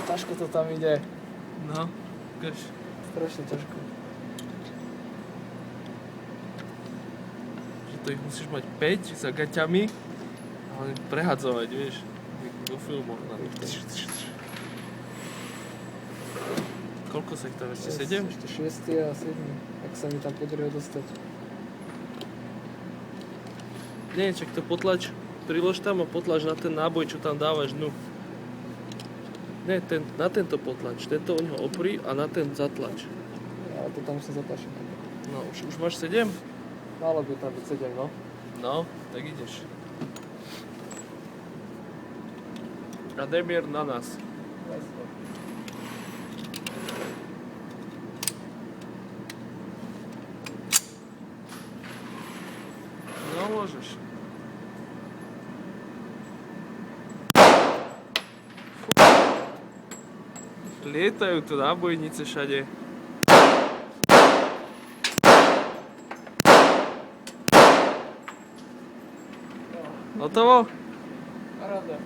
Ťažko to tam ide. No, ukáž. Strašne ťažko. Že to ich musíš mať 5 za gaťami, ale prehadzovať, vieš. Do filmu. Koľko sa ich tam ešte? 7? Ešte 6 a 7, ak sa mi tam podarí dostať. Nie, čak to potlač. Prilož tam a potlač na ten náboj, čo tam dávaš dnu. Nie, na tento potlač. Tento o neho opri a na ten zatlač. Ale to tam musím zatlačiť. No, už máš 7? Malo by tam byť 7, no. No, tak ideš. A Demir na nás. Jasne. No, môžeš. Lietajú tu nábojnice všade. Hotovo? Paráda.